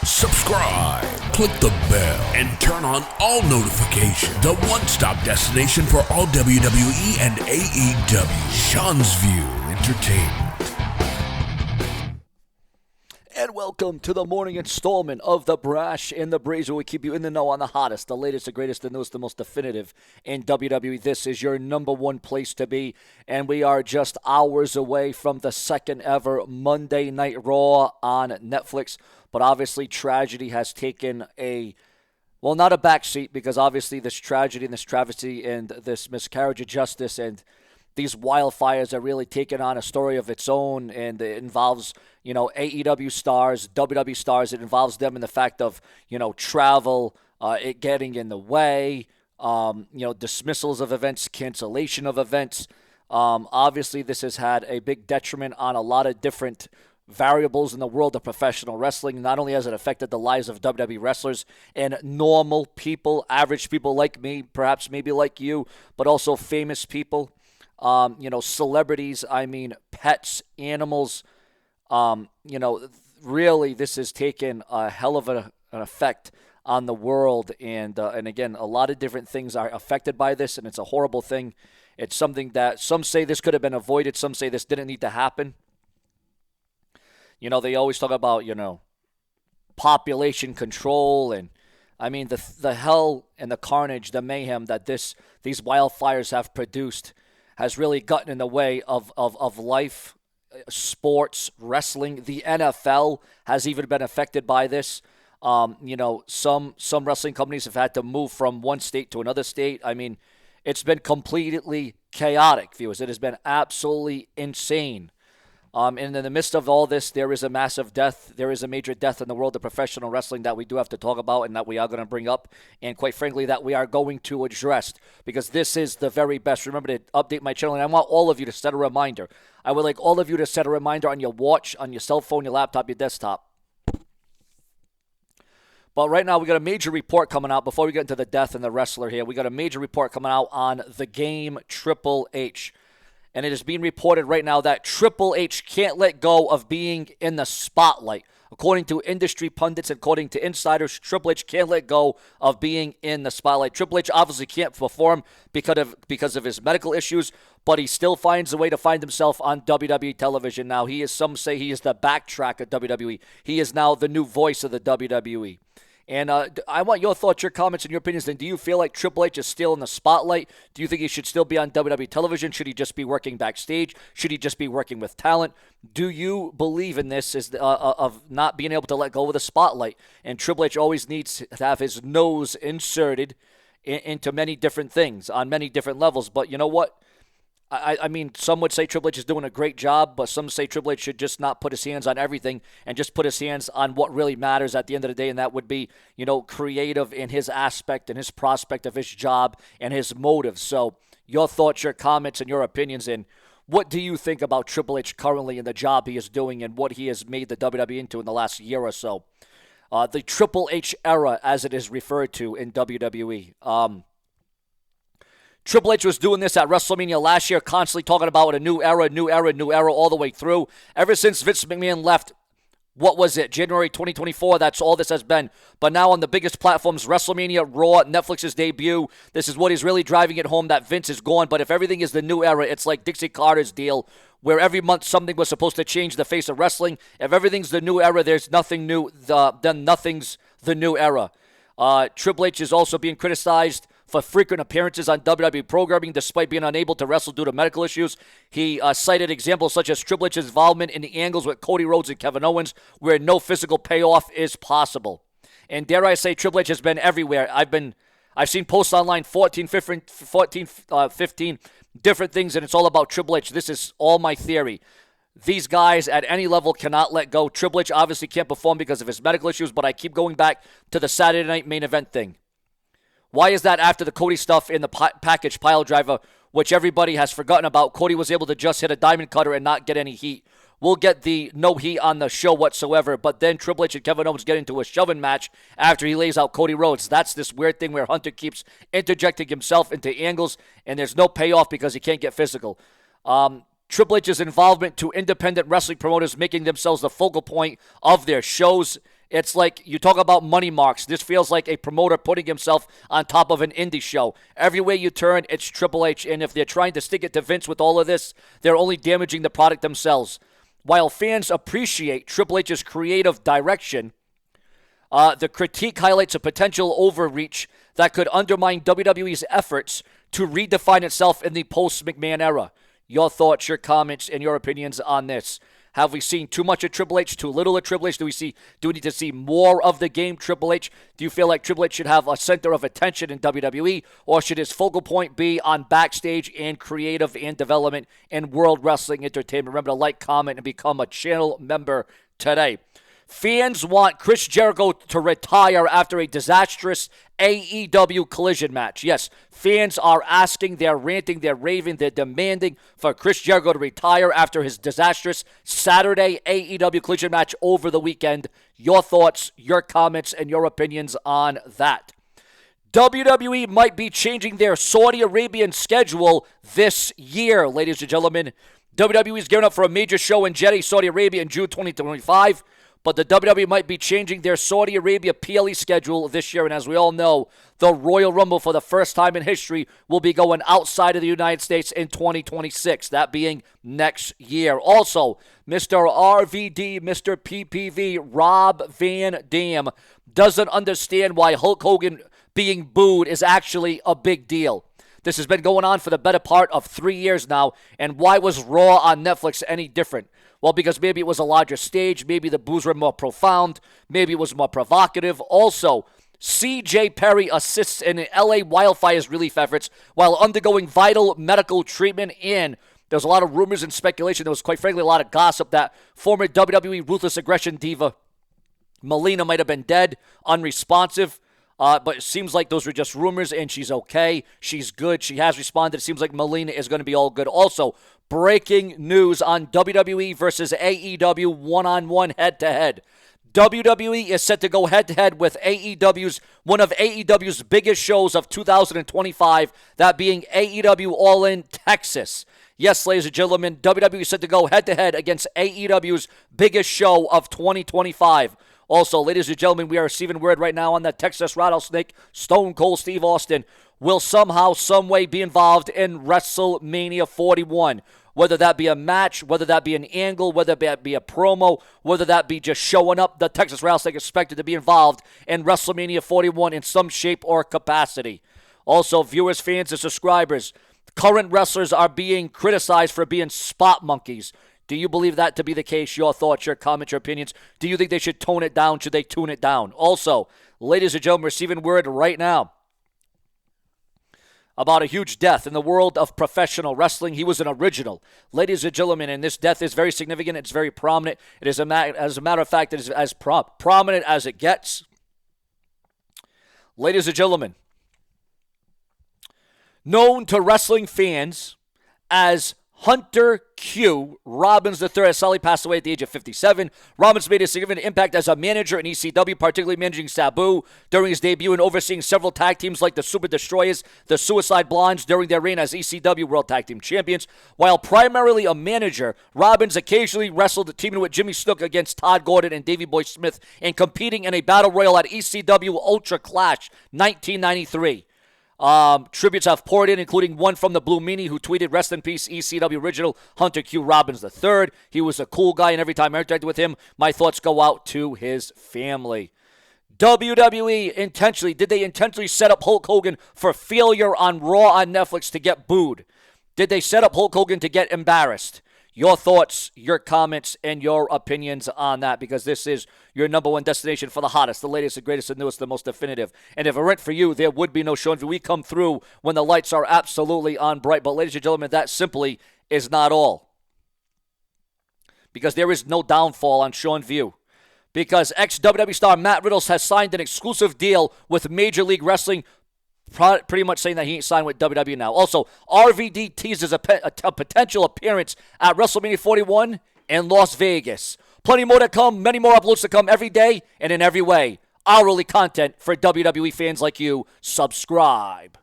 subscribe, click the bell, and turn on all notifications. The one-stop destination for all WWE and AEW. Seanzviewent Entertainment. And welcome to the morning installment of The Brash and the Brazen, where we keep you in the know on the hottest, the latest, the greatest, the newest, the most definitive in WWE. This is your number one place to be, and we are just hours away from the second ever Monday Night Raw on Netflix. But obviously, tragedy has taken not a backseat, because obviously this tragedy and this travesty and this miscarriage of justice and these wildfires are really taking on a story of its own, and it involves, AEW stars, WWE stars. It involves them in the fact of, travel, it getting in the way, dismissals of events, cancellation of events. Obviously, this has had a big detriment on a lot of different variables in the world of professional wrestling. Not only has it affected the lives of WWE wrestlers and normal people, average people like me, perhaps maybe like you, but also famous people. Celebrities, pets, animals, really this has taken a hell of an effect on the world. And again, a lot of different things are affected by this, and it's a horrible thing. It's something that some say this could have been avoided. Some say this didn't need to happen. They always talk about, population control, and the hell and the carnage, the mayhem that these wildfires have produced has really gotten in the way of life, sports, wrestling. The NFL has even been affected by this. Some wrestling companies have had to move from one state to another state. It's been completely chaotic, viewers. It has been absolutely insane. And in the midst of all this, there is a massive death. There is a major death in the world of professional wrestling that we do have to talk about, and that we are going to bring up, and quite frankly, that we are going to address, because this is the very best. Remember to update my channel, and I want all of you to set a reminder. I would like all of you to set a reminder on your watch, on your cell phone, your laptop, your desktop. But right now, we got a major report coming out. Before we get into the death and the wrestler here, we got a major report coming out on the game Triple H. And it is being reported right now that Triple H can't let go of being in the spotlight. According to industry pundits, according to insiders, Triple H can't let go of being in the spotlight. Triple H obviously can't perform because of his medical issues, but he still finds a way to find himself on WWE television now. Some say he is the backtrack of WWE. He is now the new voice of the WWE. And I want your thoughts, your comments, and your opinions. Then, do you feel like Triple H is still in the spotlight? Do you think he should still be on WWE television? Should he just be working backstage? Should he just be working with talent? Do you believe in this of not being able to let go of the spotlight? And Triple H always needs to have his nose inserted into many different things on many different levels. But you know what? Some would say Triple H is doing a great job, but some say Triple H should just not put his hands on everything and just put his hands on what really matters at the end of the day, and that would be, creative in his aspect and his prospect of his job and his motives. So your thoughts, your comments, and your opinions, and what do you think about Triple H currently and the job he is doing and what he has made the WWE into in the last year or so? The Triple H era, as it is referred to in WWE. Triple H was doing this at WrestleMania last year, constantly talking about a new era, all the way through. Ever since Vince McMahon left, what was it, January 2024, that's all this has been. But now on the biggest platforms, WrestleMania, Raw, Netflix's debut, this is what is really driving it home, that Vince is gone. But if everything is the new era, it's like Dixie Carter's deal, where every month something was supposed to change the face of wrestling. If everything's the new era, there's nothing new, then nothing's the new era. Triple H is also being criticized for frequent appearances on WWE programming despite being unable to wrestle due to medical issues. He cited examples such as Triple H's involvement in the angles with Cody Rhodes and Kevin Owens, where no physical payoff is possible. And dare I say, Triple H has been everywhere. I've seen posts online, 15 different things, and it's all about Triple H. This is all my theory. These guys at any level cannot let go. Triple H obviously can't perform because of his medical issues, but I keep going back to the Saturday Night Main Event thing. Why is that after the Cody stuff in the package pile driver, which everybody has forgotten about? Cody was able to just hit a diamond cutter and not get any heat. We'll get the no heat on the show whatsoever, but then Triple H and Kevin Owens get into a shoving match after he lays out Cody Rhodes. That's this weird thing where Hunter keeps interjecting himself into angles, and there's no payoff because he can't get physical. Triple H's involvement to independent wrestling promoters making themselves the focal point of their shows It's like you talk about money marks. This feels like a promoter putting himself on top of an indie show. Everywhere you turn, it's Triple H. And if they're trying to stick it to Vince with all of this, they're only damaging the product themselves. While fans appreciate Triple H's creative direction, the critique highlights a potential overreach that could undermine WWE's efforts to redefine itself in the post-McMahon era. Your thoughts, your comments, and your opinions on this. Have we seen too much of Triple H, too little of Triple H? Do we need to see more of the game Triple H? Do you feel like Triple H should have a center of attention in WWE, or should his focal point be on backstage and creative and development and World Wrestling Entertainment? Remember to like, comment, and become a channel member today. Fans want Chris Jericho to retire after a disastrous AEW Collision match. Yes, fans are asking, they're ranting, they're raving, they're demanding for Chris Jericho to retire after his disastrous Saturday AEW Collision match over the weekend. Your thoughts, your comments, and your opinions on that. WWE might be changing their Saudi Arabian schedule this year, ladies and gentlemen. WWE is gearing up for a major show in Jeddah, Saudi Arabia in June 2025. But the WWE might be changing their Saudi Arabia PLE schedule this year. And as we all know, the Royal Rumble for the first time in history will be going outside of the United States in 2026, that being next year. Also, Mr. RVD, Mr. PPV, Rob Van Dam doesn't understand why Hulk Hogan being booed is actually a big deal. This has been going on for the better part of 3 years now. And why was Raw on Netflix any different? Well, because maybe it was a larger stage, maybe the boos were more profound, maybe it was more provocative. Also, C.J. Perry assists in LA Wildfires relief efforts while undergoing vital medical treatment. And there's a lot of rumors and speculation. There was, quite frankly, a lot of gossip that former WWE Ruthless Aggression diva Melina might have been dead, unresponsive. But it seems like those were just rumors, and she's okay. She's good. She has responded. It seems like Melina is going to be all good. Also, breaking news on WWE versus AEW one-on-one head-to-head. WWE is set to go head-to-head with one of AEW's biggest shows of 2025, that being AEW All In Texas. Yes, ladies and gentlemen, WWE is set to go head-to-head against AEW's biggest show of 2025. Also, ladies and gentlemen, we are receiving word right now on the Texas Rattlesnake. Stone Cold Steve Austin will somehow, some way be involved in WrestleMania 41. Whether that be a match, whether that be an angle, whether that be a promo, whether that be just showing up, the Texas Rattlesnake is expected to be involved in WrestleMania 41 in some shape or capacity. Also, viewers, fans, and subscribers, current wrestlers are being criticized for being spot monkeys. Do you believe that to be the case? Your thoughts, your comments, your opinions. Do you think they should tone it down? Should they tune it down? Also, ladies and gentlemen, receiving word right now about a huge death in the world of professional wrestling. He was an original. Ladies and gentlemen, and this death is very significant. It's very prominent. It is, as a matter of fact, it is as prominent as it gets. Ladies and gentlemen, known to wrestling fans as Hunter Q. Robbins III has sadly passed away at the age of 57. Robbins made a significant impact as a manager in ECW, particularly managing Sabu during his debut and overseeing several tag teams like the Super Destroyers, the Suicide Blondes during their reign as ECW World Tag Team Champions. While primarily a manager, Robbins occasionally wrestled teaming with Jimmy Snook against Todd Gordon and Davey Boy Smith and competing in a battle royal at ECW Ultra Clash 1993. Tributes have poured in, including one from the Blue Meanie, who tweeted, "Rest in peace, ECW original Hunter Q. Robbins III. He was a cool guy, and every time I interacted with him, my thoughts go out to his family." WWE did they intentionally set up Hulk Hogan for failure on Raw on Netflix to get booed? Did they set up Hulk Hogan to get embarrassed? Your thoughts, your comments, and your opinions on that, because this is your number one destination for the hottest, the latest, the greatest, the newest, the most definitive. And if it weren't for you, there would be no Seanzviewent. We come through when the lights are absolutely on bright. But ladies and gentlemen, that simply is not all. Because there is no downfall on Seanzviewent. Because ex-WWE star Matt Riddle has signed an exclusive deal with Major League Wrestling, pretty much saying that he ain't signed with WWE now. Also, RVD teases a potential appearance at WrestleMania 41 in Las Vegas. Plenty more to come, many more uploads to come every day and in every way. Hourly content for WWE fans like you. Subscribe.